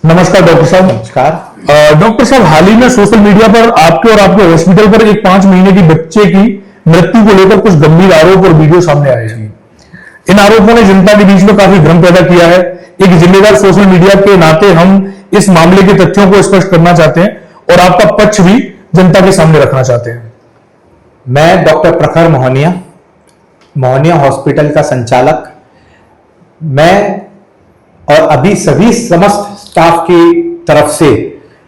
नमस्कार डॉक्टर साहब। नमस्कार डॉक्टर साहब, हाल ही में सोशल मीडिया पर आपके और आपके हॉस्पिटल पर एक 5 महीने की बच्चे की मृत्यु को लेकर कुछ गंभीर आरोप और वीडियो सामने आए हैं। इन आरोपों ने जनता के बीच में काफी भ्रम पैदा किया है। एक जिम्मेदार सोशल मीडिया के नाते हम इस मामले के तथ्यों को स्पष्ट करना चाहते हैं और आपका पक्ष भी जनता के सामने रखना चाहते हैं। मैं डॉक्टर प्रखर मोहनिया हॉस्पिटल का संचालक, मैं और अभी सभी समस्त स्टाफ की तरफ से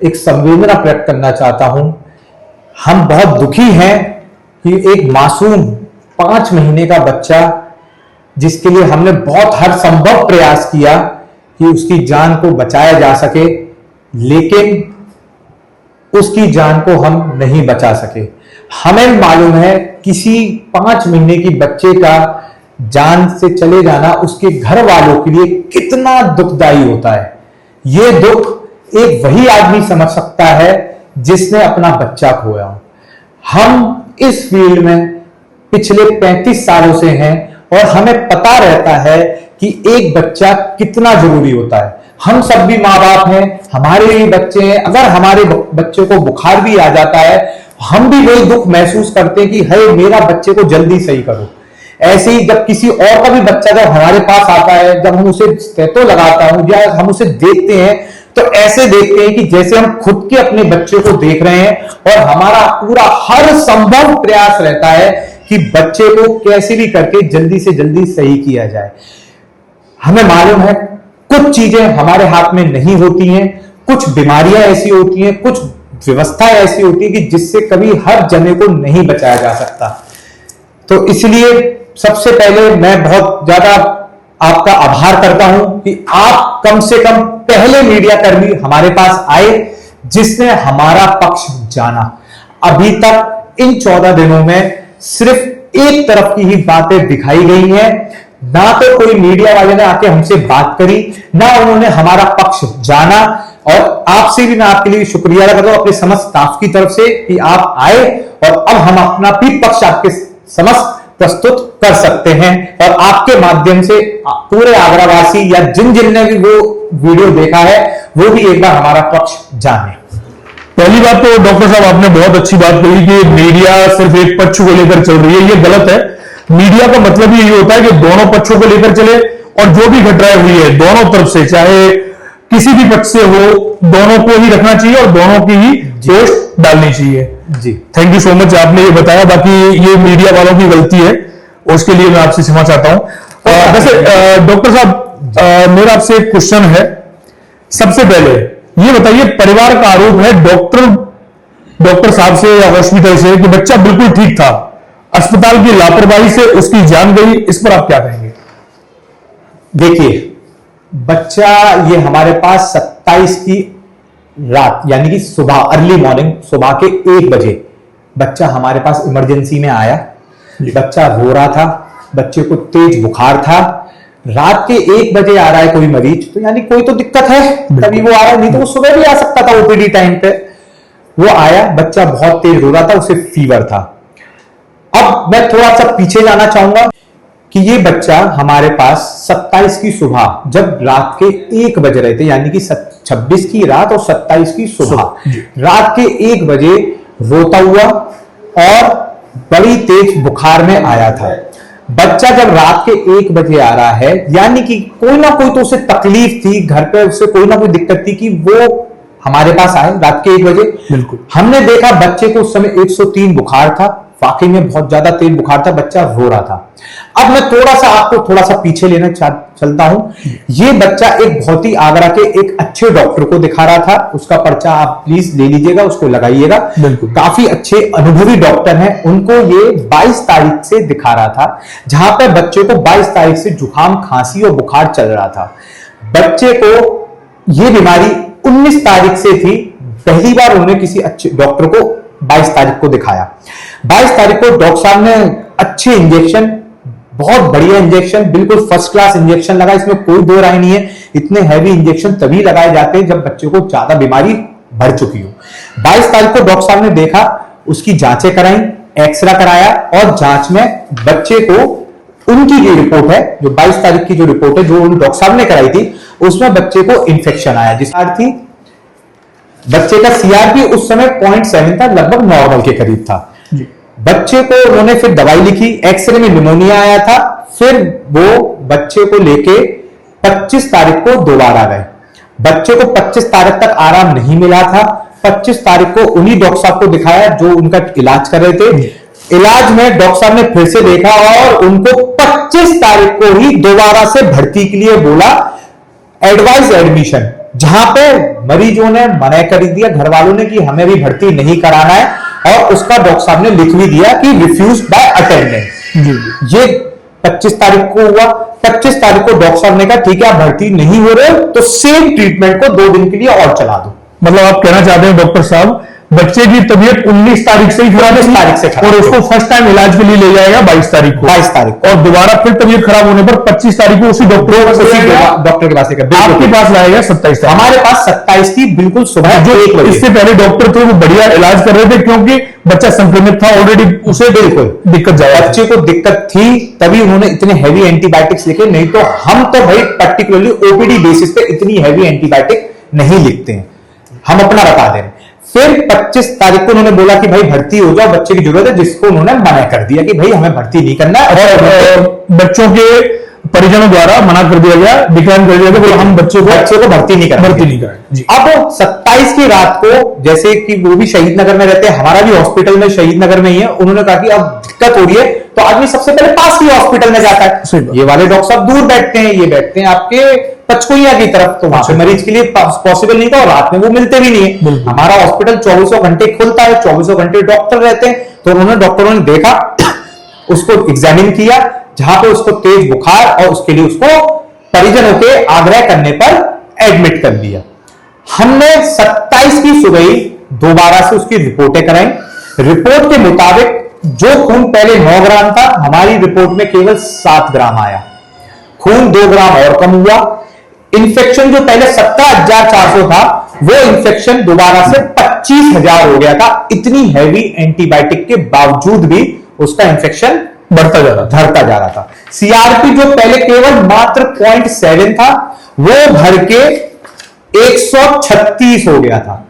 एक संवेदना प्रकट करना चाहता हूं। हम बहुत दुखी हैं कि एक मासूम 5 महीने का बच्चा, जिसके लिए हमने बहुत हर संभव प्रयास किया कि उसकी जान को बचाया जा सके, लेकिन उसकी जान को हम नहीं बचा सके। हमें मालूम है किसी 5 महीने की बच्चे का जान से चले जाना उसके घर वालों के लिए कितना दुखदाई होता है। यह दुख एक वही आदमी समझ सकता है जिसने अपना बच्चा खोया हो। हम इस फील्ड में पिछले 35 सालों से हैं और हमें पता रहता है कि एक बच्चा कितना जरूरी होता है। हम सब भी माँ बाप हैं, हमारे भी बच्चे हैं। अगर हमारे बच्चे को बुखार भी आ जाता है, हम भी वही दुख महसूस करते हैं कि हे मेरा बच्चे को जल्दी सही करो। ऐसे ही जब किसी और का भी बच्चा जब हमारे पास आता है, जब हम उसे स्टेटो लगाता हूं या हम उसे देखते हैं, तो ऐसे देखते हैं कि जैसे हम खुद के अपने बच्चे को देख रहे हैं और हमारा पूरा हर संभव प्रयास रहता है कि बच्चे को कैसे भी करके जल्दी से जल्दी सही किया जाए। हमें मालूम है कुछ चीजें हमारे हाथ में नहीं होती हैं, कुछ बीमारियां ऐसी होती हैं, कुछ व्यवस्था ऐसी होती है कि जिससे कभी हर जने को नहीं बचाया जा सकता। तो इसलिए सबसे पहले मैं बहुत ज्यादा आपका आभार करता हूं कि आप कम से कम पहले मीडिया कर्मी हमारे पास आए जिसने हमारा पक्ष जाना। अभी तक इन 14 दिनों में सिर्फ एक तरफ की ही बातें दिखाई गई हैं। ना तो कोई मीडिया वाले ने आके हमसे बात करी, ना उन्होंने हमारा पक्ष जाना। और आपसे भी मैं आपके लिए शुक्रिया अदा करता हूं अपने समस्त स्टाफ की तरफ से कि आप आए और अब हम अपना भी पक्ष आपके समस्त प्रस्तुत कर सकते हैं और आपके माध्यम से पूरे आगरावासी या जिन जिन ने भी वो वीडियो देखा है वो भी एक बार हमारा पक्ष जाने। पहली बात तो डॉक्टर साहब, आपने बहुत अच्छी बात कही कि मीडिया सिर्फ एक पक्ष को लेकर चल रही है। ये गलत है। मीडिया का मतलब ही ये होता है कि दोनों पक्षों को लेकर चले और जो भी घटनाएं हुई है दोनों तरफ से, चाहे किसी भी पक्ष से हो, दोनों को ही रखना चाहिए और दोनों की ही पोस्ट डालनी चाहिए। जी, थैंक यू सो मच, आपने ये बताया। बाकी ये मीडिया वालों की गलती है, उसके लिए मैं आपसे क्षमा चाहता हूं। वैसे डॉक्टर साहब, मेरा आपसे एक क्वेश्चन है। सबसे पहले ये बताइए, परिवार का आरोप है डॉक्टर साहब से या हॉस्पिटल से कि बच्चा बिल्कुल ठीक था, अस्पताल की लापरवाही से उसकी जान गई। इस पर आप क्या कहेंगे? देखिए, बच्चा ये हमारे पास 27 की रात यानी कि सुबह अर्ली मॉर्निंग, सुबह के 1 बजे बच्चा हमारे पास इमरजेंसी में आया। बच्चा रो रहा था, बच्चे को तेज बुखार था। रात के 1 बजे आ रहा है कोई मरीज, तो यानी कोई तो दिक्कत है, तभी वो आ रहा है। नहीं तो वो सुबह भी आ सकता था ओपीडी टाइम पे। वो आया, बच्चा बहुत तेज रो रहा था, उसे फीवर था। अब मैं थोड़ा सा पीछे जाना चाहूंगा कि ये बच्चा हमारे पास 27 की सुबह, जब रात के 1 बज रहे थे, यानी कि 26 की रात और 27 की सुबह, रात के 1 बजे रोता हुआ और बड़ी तेज बुखार में आया था। बच्चा जब रात के 1 बजे आ रहा है, यानी कि कोई ना कोई तो उसे तकलीफ थी, घर पे उसे कोई ना कोई दिक्कत थी कि वो हमारे पास आए रात के 1 बजे। बिल्कुल, हमने देखा बच्चे को उस समय 103 बुखार था, वाकई में बहुत ज्यादा तेज बुखार था, बच्चा रो रहा था। अब मैं आपको थोड़ा सा पीछे लेना चलता हूं। ये बच्चा एक बहुत ही आगरा के एक अच्छे डॉक्टर को दिखा रहा था। उसका पर्चा आप प्लीज ले लीजिएगा, उसको लगाइएगा। काफी अच्छे अनुभवी डॉक्टर हैं, उनको ये 22 तारीख से दिखा रहा था, जहां पर बच्चे को 22 तारीख से जुकाम, खांसी और बुखार चल रहा था। बच्चे को यह बीमारी 19 तारीख से थी। पहली बार उन्होंने किसी अच्छे डॉक्टर को 22 तारीख को दिखाया। 22 तारीख को डॉक्टर साहब ने अच्छे इंजेक्शन, बहुत बढ़िया इंजेक्शन, बिल्कुल फर्स्ट क्लास इंजेक्शन लगा, इसमें कोई दो राय नहीं है। इतने हैवी इंजेक्शन तभी लगाए जाते हैं जब बच्चे को ज्यादा बीमारी बढ़ चुकी हो। 22 तारीख को डॉक्टर साहब ने देखा, उसकी जांचें कराई, एक्सरे कराया और जांच में बच्चे को उनकी जो रिपोर्ट है, जो 22 तारीख की जो रिपोर्ट है, जो उन डॉक्टर साहब ने कराई थी, उसमें बच्चे को इंफेक्शन आया, जिसका अर्थ थी बच्चे का सीआरपी उस समय 0.7 था, लगभग नॉर्मल के करीब था। बच्चे को उन्होंने फिर दवाई लिखी, एक्सरे में निमोनिया आया था, फिर वो बच्चे को लेके 25 तारीख को दोबारा गए। बच्चे को 25 तारीख तक आराम नहीं मिला था। 25 तारीख को उन्हीं डॉक्टर साहब को दिखाया जो उनका इलाज कर रहे थे। इलाज में डॉक्टर साहब ने फिर से देखा और उनको 25 तारीख को ही दोबारा से भर्ती के लिए बोला, एडवाइस एडमिशन, जहां पे मरीजों ने मना कर दिया, घर वालों ने, कि हमें भी भर्ती नहीं कराना है, और उसका डॉक्टर साहब ने लिख भी दिया कि रिफ्यूज बाय अटेंडेंट। ये 25 तारीख को हुआ। 25 तारीख को डॉक्टर साहब ने कहा ठीक है, आप भर्ती नहीं हो रहे तो सेम ट्रीटमेंट को 2 दिन के लिए और चला दो। मतलब आप कहना चाहते हैं डॉक्टर साहब, बच्चे की तबीयत 19 तारीख से ही खराब है, 19 तारीख से खराब, और उसको फर्स्ट टाइम इलाज के लिए ले जाएगा 22 तारीख को, 22 तारीख को, और दोबारा फिर तबीयत खराब होने पर 25 तारीख को उसी डॉक्टर के पास आपके पास लाएगा 27 तारीख। हमारे पास 27 की बिल्कुल सुबह जो 1 बजे। इससे पहले डॉक्टर थे वो बढ़िया इलाज कर रहे थे, क्योंकि बच्चा संक्रमित था ऑलरेडी, उसे बिल्कुल दिक्कत जाएगा, बच्चे को दिक्कत थी, तभी उन्होंने इतने हैवी एंटीबायोटिक्स लिखे। नहीं तो हम तो भाई पर्टिकुलरली ओपीडी बेसिस पे इतनी हैवी एंटीबायोटिक नहीं लिखते हैं, हम अपना बता दें। फिर 25 तारीख को उन्होंने बोला कि भाई भर्ती हो जाओ, बच्चे की जरूरत है, जिसको उन्होंने मना कर दिया कि भाई हमें भर्ती नहीं करना, और बच्चों के परिजनों द्वारा मना कर दिया गया, डिक्लाइन कर दिया गया, हम बच्चे को भर्ती नहीं करेंगे। अब 27 की रात को, जैसे कि वो भी शहीद नगर में रहते हैं, हमारा भी हॉस्पिटल में शहीद नगर में ही है, उन्होंने कहा कि अब दिक्कत हो रही है तो आदमी सबसे पहले पास के हॉस्पिटल में जाता है। ये वाले डॉक्टर साहब दूर बैठते हैं, ये बैठते हैं आपके पचकुइया की तरफ, तो वहां से मरीज के लिए पॉसिबल नहीं था, और रात में वो मिलते भी नहीं है। हमारा हॉस्पिटल 24 घंटे खुलता है, 24 घंटे डॉक्टर रहते हैं। तो उन्होंने डॉक्टरों ने देखा, उसको एग्जामिन किया, जहां पे उसको तेज बुखार, और उसके लिए उसको परिजनों के आग्रह करने पर एडमिट कर दिया। हमने 27 की सुबह ही दोबारा से उसकी रिपोर्टें कराई। रिपोर्ट के मुताबिक जो खून पहले 9 ग्राम था, हमारी रिपोर्ट में केवल 7 ग्राम आया, खून 2 ग्राम और कम हुआ। इन्फेक्शन जो पहले 17,400 था, वो इन्फेक्शन दोबारा से 25,000 हो गया था। इतनी हैवी एंटीबायोटिक के बावजूद भी उसका इन्फेक्शन बढ़ता जा रहा था। सीआरपी जो पहले केवल मात्र 0.7 था, वो भर के 136 हो गया था।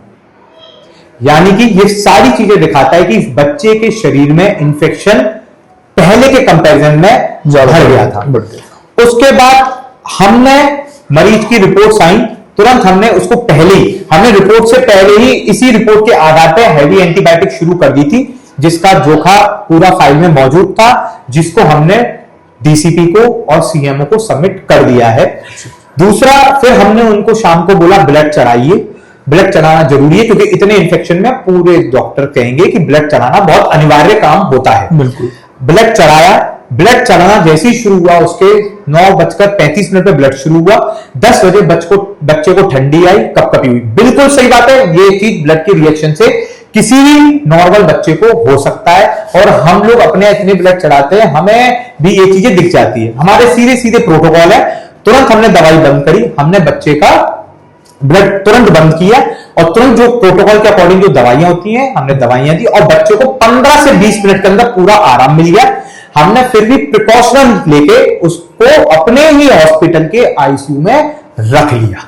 यानी कि ये सारी चीजें दिखाता है कि बच्चे के शरीर में इन्फेक्शन पहले के कंपैरिजन में बढ़ गया था। उसके बाद हमने मरीज की रिपोर्ट्स आई, तुरंत हमने उसको हमने रिपोर्ट से पहले ही इसी रिपोर्ट के आधार पर हैवी एंटीबायोटिक शुरू कर दी थी, जिसका जोखा पूरा फाइल में मौजूद था, जिसको हमने डीसीपी को और सीएमओ को सबमिट कर दिया है। दूसरा, फिर हमने उनको शाम को बोला ब्लड चढ़ाइए। ब्लड चढ़ाना जरूरी है, क्योंकि इतने इन्फेक्शन में पूरे डॉक्टर कहेंगे कि ब्लड चढ़ाना बहुत अनिवार्य काम होता है। बिल्कुल। ब्लड चढ़ाया। ब्लड चढ़ाना जैसे ही शुरू हुआ, उसके 9:35 पे ब्लड शुरू हुआ। 10 बजे बच्चे को ठंडी आई, कपकपी हुई। बिल्कुल सही बात है, ये चीज ब्लड के रिएक्शन से किसी भी नॉर्मल बच्चे को हो सकता है, और हम लोग अपने इतने ब्लड चढ़ाते हैं, हमें भी ये चीजें दिख जाती है। हमारे सीधे सीधे प्रोटोकॉल है। तुरंत हमने दवाई बंद करी, हमने बच्चे का ब्लड तुरंत बंद किया, और तुरंत जो प्रोटोकॉल के अकॉर्डिंग जो दवाइयां होती हैं, हमने दवाइयां दी, और बच्चे को 15 से 20 मिनट के अंदर पूरा आराम मिल गया। हमने फिर भी प्रिकॉशन लेके उसको अपने ही हॉस्पिटल के आईसीयू में रख लिया,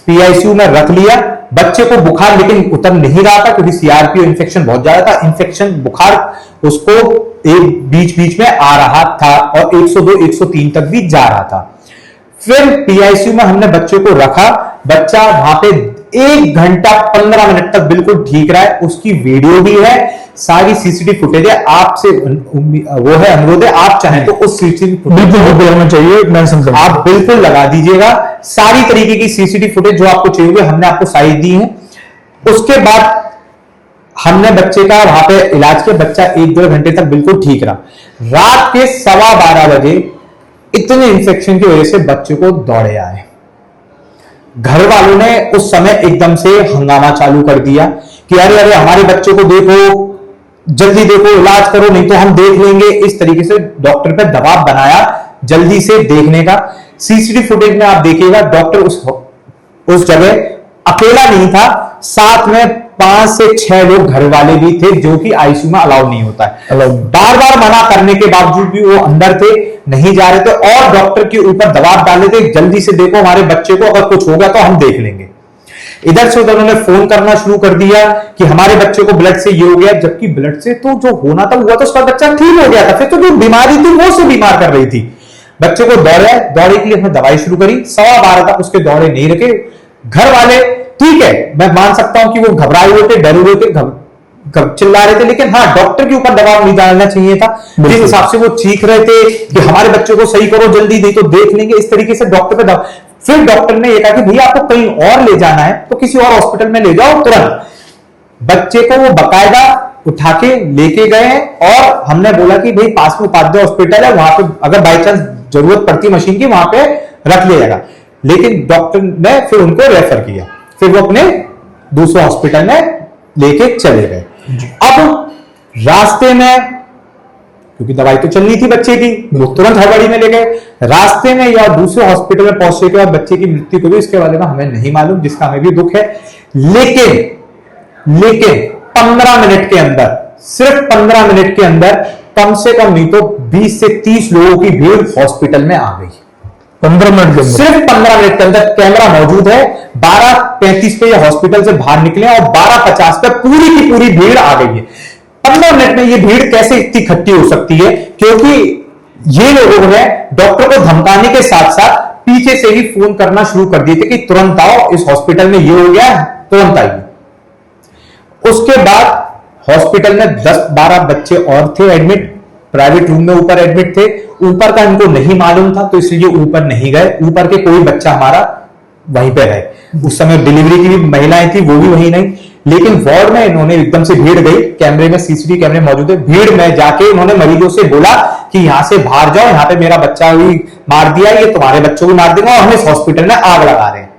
पीआईसीयू में रख लिया। बच्चे को बुखार लेकिन उतर नहीं रहा था, क्योंकि सीआरपी इन्फेक्शन बहुत ज्यादा था। इन्फेक्शन बुखार उसको एक बीच में आ रहा था, और 102 103 तक भी जा रहा था। फिर पीआईसीयू में हमने बच्चे को रखा। बच्चा वहां पे 1 घंटा 15 मिनट तक बिल्कुल ठीक रहा है। उसकी वीडियो भी है, सारी सीसीटीवी फुटेज है। आपसे वो है अनुरोध है, आप चाहें तो उस सीसीटीवी फुटेज बिल्कुल होना चाहिए, मैं समझ आप बिल्कुल लगा दीजिएगा। सारी तरीके की सीसीटीवी फुटेज जो आपको चाहिए हमने आपको साइज दी है। उसके बाद हमने बच्चे का वहां पे इलाज किया। बच्चा 1-2 घंटे तक बिल्कुल ठीक रहा। रात के 12:15 बजे इतने इन्फेक्शन की वजह से बच्चे को दौड़े आए। घर वालों ने उस समय एकदम से हंगामा चालू कर दिया कि अरे अरे हमारे बच्चे को देखो, जल्दी देखो, इलाज करो, नहीं तो हम देख लेंगे। इस तरीके से डॉक्टर पे दबाव बनाया जल्दी से देखने का। सीसीटीवी फुटेज में आप देखिएगा, डॉक्टर उस जगह अकेला नहीं था, साथ में 5 से 6 लोग घर वाले भी थे जो कि आईसीयू में अलाउ नहीं होता है। बार बार मना करने के बावजूद भी वो अंदर थे, नहीं जा रहे थे और डॉक्टर के ऊपर दबाव डाले थे, जल्दी से देखो हमारे बच्चे को, अगर कुछ होगा तो हम देख लेंगे। इधर से उधर उन्होंने फोन करना शुरू कर दिया कि हमारे बच्चे को ब्लड से ये हो गया, जबकि ब्लड से तो जो होना था हुआ, तो उसका बच्चा ठीक हो गया था। फिर तो जो बीमारी थी वो से बीमार कर रही थी। बच्चे को दौड़े के लिए हमने दवाई शुरू करी, 12:15 तक उसके दौरे नहीं रखे। घर वाले, ठीक है मैं मान सकता हूं कि वो घबराए हुए थे, डरे हुए थे, चिल्ला रहे थे, लेकिन हाँ डॉक्टर के ऊपर दबाव नहीं डालना चाहिए था। जिस हिसाब से वो चीख रहे थे कि हमारे बच्चे को सही करो जल्दी, नहीं तो देख लेंगे, इस तरीके से डॉक्टर पे दबाव। फिर डॉक्टर ने ये कहा कि भैया आपको कहीं और ले जाना है तो किसी और हॉस्पिटल में ले जाओ तुरंत। बच्चे को वो बकायदा उठा के लेके गए और हमने बोला कि भाई पास में उपाध्याय हॉस्पिटल है, वहां पे अगर बाई चांस जरूरत पड़ती मशीन की वहां पे रख लिया जाएगा। लेकिन डॉक्टर ने फिर उनको रेफर किया, फिर वो अपने दूसरे हॉस्पिटल में लेके चले गए। अब रास्ते में, क्योंकि दवाई तो चलनी थी बच्चे की, वो तुरंत हड़बड़ी में ले गए। रास्ते में या दूसरे हॉस्पिटल में पहुंचने के बाद बच्चे की मृत्यु हो गई, इसके बारे में हमें नहीं मालूम, जिसका हमें भी दुख है। लेकिन 15 मिनट के अंदर, सिर्फ 15 मिनट के अंदर कम से कम नहीं तो 20 से 30 लोगों की भीड़ हॉस्पिटल में आ गई। 15 मिनट के अंदर, सिर्फ 15 मिनट के अंदर। कैमरा मौजूद है, 12:35 पे ये हॉस्पिटल से बाहर निकले और 12:50 पे पूरी की पूरी भीड़ आ गई है। 15 मिनट में ये भीड़ कैसे इतनी इकट्ठी हो सकती है? क्योंकि ये लोगों ने डॉक्टर को धमकाने के साथ साथ पीछे से ही फोन करना शुरू कर दिए थे कि तुरंत आओ, इस हॉस्पिटल में ये हो गया, तुरंत आइए। उसके बाद हॉस्पिटल में 10-12 बच्चे और थे एडमिट, प्राइवेट रूम में ऊपर एडमिट थे। ऊपर का इनको नहीं मालूम था तो इसलिए ऊपर नहीं गए। ऊपर के कोई बच्चा हमारा वहीं पे रहे। उस समय डिलीवरी की भी महिलाएं थी, वो भी वहीं नहीं। लेकिन वार्ड में इन्होंने एकदम से भीड़ गई, कैमरे में सीसीटीवी कैमरे मौजूद है, भीड़ में जाके इन्होंने मरीजों से बोला कि यहां से बाहर जाओ, यहां पे मेरा बच्चा भी मार दिया, ये तुम्हारे बच्चों को मार देगा और हम इस हॉस्पिटल में आग लगा रहे हैं।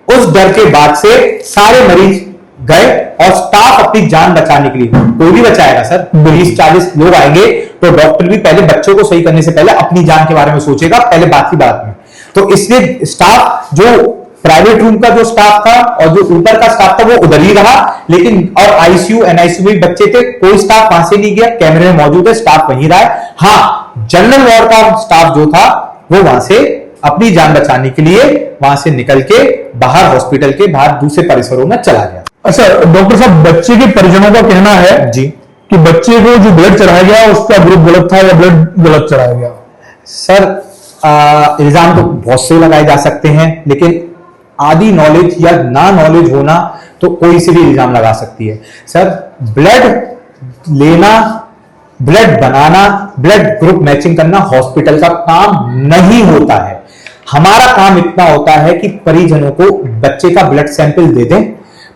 उस डर के बाद से सारे मरीज गए और स्टाफ अपनी जान बचाने के लिए, कोई भी बचाएगा सर, 20-40 लोग आएंगे तो डॉक्टर भी पहले बच्चों को सही करने से पहले अपनी जान के बारे में सोचेगा, पहले बात की बात में। तो इसलिए स्टाफ, जो प्राइवेट रूम का जो स्टाफ था और जो ऊपर का स्टाफ था वो उधर ही रहा। लेकिन और आईसीयू एनआईसीयू में बच्चे थे, कोई स्टाफ वहां से नहीं गया, कैमरे में मौजूद है, स्टाफ वहीं रहा है। हाँ, जनरल वार्ड का स्टाफ जो था वो वहां से अपनी जान बचाने के लिए वहां से निकल के बाहर, हॉस्पिटल के बाहर दूसरे परिसरों में चला गया। अच्छा डॉक्टर साहब, बच्चे के परिजनों का कहना है जी कि बच्चे को जो ब्लड चढ़ाया गया उसका ग्रुप गलत था या ब्लड गलत चढ़ाया गया। सर इल्जाम तो बहुत से लगाए जा सकते हैं, लेकिन आधी नॉलेज या ना नॉलेज होना तो कोई से भी इल्जाम लगा सकती है। सर ब्लड लेना, ब्लड बनाना, ब्लड ग्रुप मैचिंग करना हॉस्पिटल का काम नहीं होता है। हमारा काम इतना होता है कि परिजनों को बच्चे का ब्लड सैंपल दे दें,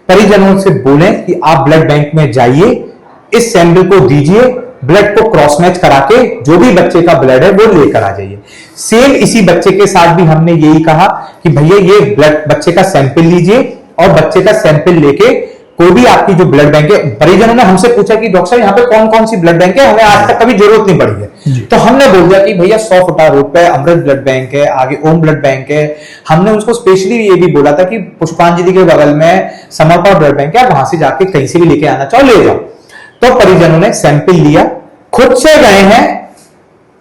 परिजनों से बोलें कि आप ब्लड बैंक में जाइए, इस सैंपल को दीजिए, ब्लड को क्रॉस मैच करा के जो भी बच्चे का ब्लड है वो लेकर आ जाइए। सेम इसी बच्चे के साथ भी हमने यही कहा कि भैया ये ब्लड बच्चे का सैंपल लीजिए और बच्चे का सैंपल लेके कोई भी आपकी जो ब्लड बैंक है, परिजनों ने हमसे पूछा कि डॉक्टर साहब यहाँ पे कौन कौन सी ब्लड बैंक है, हमें आज तक कभी जरूरत नहीं पड़ी है। तो हमने बोल दिया कि भैया 100 फुटा रोड पे अमृत ब्लड बैंक है, आगे ओम ब्लड बैंक है। हमने उसको स्पेशली ये भी बोला था कि पुष्पांजलि के बगल में समर्पण ब्लड बैंक है, वहां से जाके कहीं से भी लेके आना चाहो ले जाओ। तो परिजनों ने सैंपल लिया, खुद से गए हैं,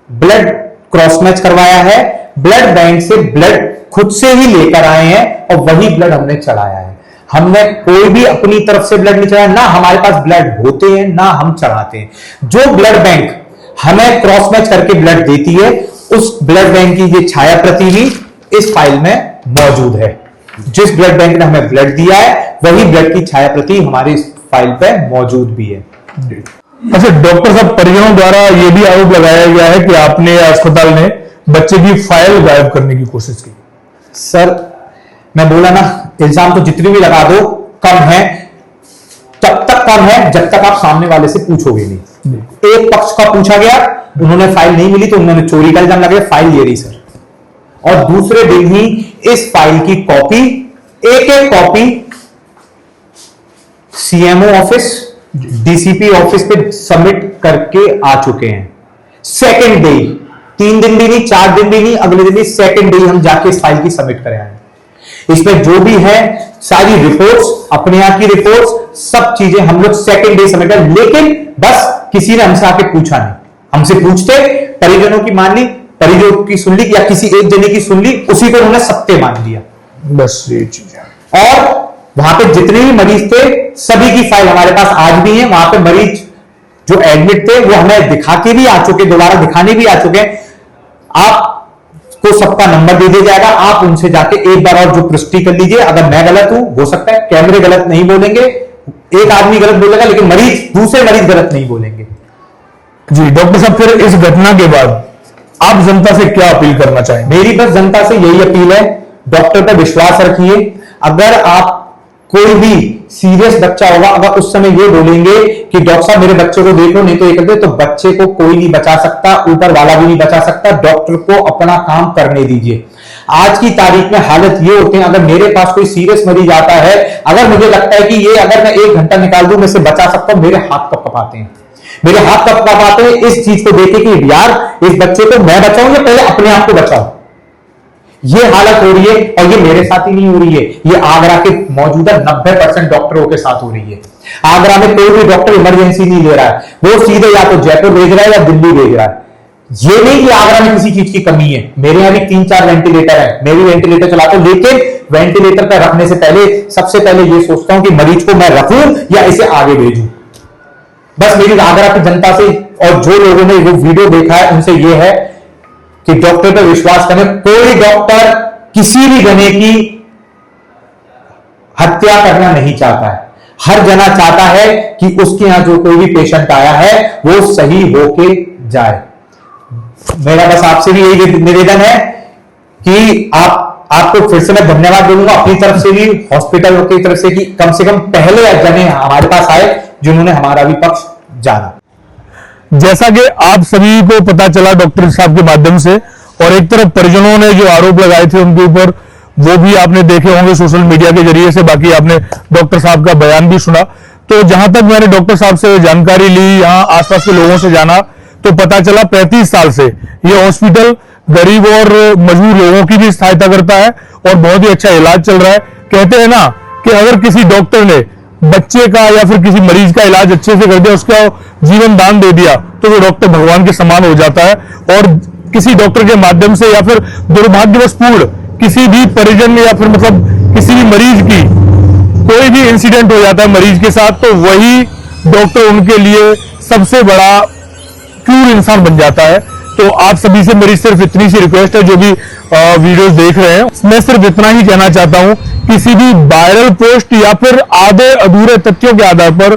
ब्लड क्रॉस मैच करवाया है, ब्लड बैंक से ब्लड खुद से ही लेकर आए हैं और वही ब्लड हमने चढ़ाया है। हमने कोई भी अपनी तरफ से ब्लड नहीं चढ़ाया, ना हमारे पास ब्लड होते हैं ना हम चढ़ाते हैं। जो ब्लड बैंक हमें क्रॉस मैच करके ब्लड देती है, उस ब्लड बैंक की ये छाया प्रति भी इस फाइल में मौजूद है। जिस ब्लड बैंक ने हमें ब्लड दिया है वही ब्लड की छाया प्रति हमारी इस फाइल पे मौजूद भी है। अच्छा डॉक्टर साहब, परिजनों द्वारा यह भी आरोप लगाया गया है कि आपने अस्पताल ने बच्चे की फाइल गायब करने की कोशिश की। सर मैं बोला ना, इल्जाम तो जितनी भी लगा दो कम है, तब तक कम है जब तक आप सामने वाले से पूछोगे नहीं। एक पक्ष का पूछा गया, उन्होंने फाइल नहीं मिली तो उन्होंने चोरी का इल्जाम लगाया, फाइल ये रही सर। और दूसरे दिन ही इस फाइल की कॉपी, एक एक copy CMO office, DCP office पे सबमिट करके आ चुके हैं। सेकंड डे, 3 दिन भी नहीं, 4 दिन भी नहीं, अगले दिन भी सेकंड डे हम जाके इस फाइल की सबमिट करें आए। इसमें जो भी है सारी रिपोर्ट्स, अपने यहाँ की रिपोर्ट्स, सब चीजें हम लोग सेकेंड डे समझ गए। लेकिन बस किसी ने हमसे आके पूछा नहीं, हमसे पूछते, परिजनों की मान ली, परिजनों की सुन ली, या किसी एक जने की सुन ली, उसी को उन्होंने सत्य मान लिया। बस ये चीज है। और वहां पे जितने भी मरीज थे सभी की फाइल हमारे पास आज भी है। वहां पे मरीज जो एडमिट थे वो हमें दिखा के भी आ चुके, दोबारा दिखाने भी आ चुके हैं। आपको सबका नंबर दे दिया जाएगा, आप उनसे जाके एक बार और जो पुष्टि कर लीजिए। अगर मैं गलत हूं, हो सकता है कैमरे गलत नहीं बोलेंगे, एक आदमी गलत बोलेगा, लेकिन मरीज, दूसरे मरीज गलत नहीं बोलेंगे। जी डॉक्टर साहब, फिर इस घटना के बाद आप जनता से क्या अपील करना चाहेंगे? मेरी बस जनता से यही अपील है, डॉक्टर पर विश्वास रखिए। अगर आप कोई भी सीरियस बच्चा होगा, अगर उस समय ये बोलेंगे कि डॉक्टर साहब मेरे बच्चे को देख लो, नहीं तो ये कर दे, तो बच्चे को कोई नहीं बचा सकता, ऊपर वाला भी नहीं बचा सकता। डॉक्टर को अपना काम करने दीजिए। आज की तारीख में हालत ये होते हैं, अगर मेरे पास कोई सीरियस मरीज आता है, अगर मुझे लगता है कि ये अगर मैं 1 घंटा निकाल दूं मैं इसे बचा सकता हूं, मेरे हाथ कब कपाते हैं, मेरे हाथ कब कपाते हैं इस चीज को देखे कि यार इस बच्चे को मैं बचाऊं या पहले अपने आप को बचाऊं। ये हालत हो रही है, और ये मेरे साथ ही नहीं हो रही है, ये आगरा के मौजूदा 90% डॉक्टरों के साथ हो रही है। आगरा में कोई भी डॉक्टर इमरजेंसी नहीं ले रहा है, वो सीधे या तो जयपुर भेज रहा है या दिल्ली भेज रहा है। ये नहीं कि आगरा में किसी चीज की कमी है, मेरे यहां भी 3-4 वेंटिलेटर है, मैं भी वेंटिलेटर चलाता हूं, लेकिन वेंटिलेटर पर रखने से पहले सबसे पहले ये सोचता हूं कि मरीज को मैं रखूं या इसे आगे भेजूं। बस मेरी आगरा की जनता से और जो लोगों ने वो वीडियो देखा है उनसे ये है कि डॉक्टर पर विश्वास करें। कोई डॉक्टर किसी भी जने की हत्या करना नहीं चाहता है, हर जना चाहता है कि उसके यहां जो कोई भी पेशेंट आया है वो सही होके जाए। मेरा बस आपसे भी यही निवेदन है कि आपको फिर से मैं धन्यवाद दूंगा अपनी तरफ से भी, हॉस्पिटल की तरफ से, कि कम से कम पहले जने हमारे पास आए जिन्होंने हमारा भी पक्ष जाना। जैसा कि आप सभी को पता चला डॉक्टर साहब के माध्यम से, और एक तरफ परिजनों ने जो आरोप लगाए थे उनके ऊपर, वो भी आपने देखे होंगे सोशल मीडिया के जरिए से, बाकी आपने डॉक्टर साहब का बयान भी सुना। तो जहां तक मैंने डॉक्टर साहब से जानकारी ली, यहां आसपास के लोगों से जाना, तो पता चला 35 साल से ये हॉस्पिटल गरीब और मजबूर लोगों की भी सहायता करता है और बहुत ही अच्छा इलाज चल रहा है। कहते हैं ना कि अगर किसी डॉक्टर ने बच्चे का या फिर किसी मरीज का इलाज अच्छे से कर दिया, उसका जीवन दान दे दिया, तो वो डॉक्टर भगवान के समान हो जाता है। और किसी डॉक्टर के माध्यम से या फिर दुर्भाग्यवश पूर्ण किसी भी परिजन या फिर मतलब किसी भी मरीज की कोई भी इंसिडेंट हो जाता है मरीज के साथ, तो वही डॉक्टर उनके लिए सबसे बड़ा क्रूर इंसान बन जाता है। तो आप सभी से मेरी सिर्फ इतनी सी रिक्वेस्ट है, जो भी वीडियोस देख रहे हैं, मैं सिर्फ इतना ही कहना चाहता हूं, किसी भी वायरल पोस्ट या फिर आधे अधूरे तथ्यों के आधार पर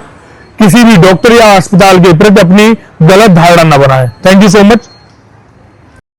किसी भी डॉक्टर या अस्पताल के प्रति अपनी गलत धारणा न बनाएं। Thank you so much.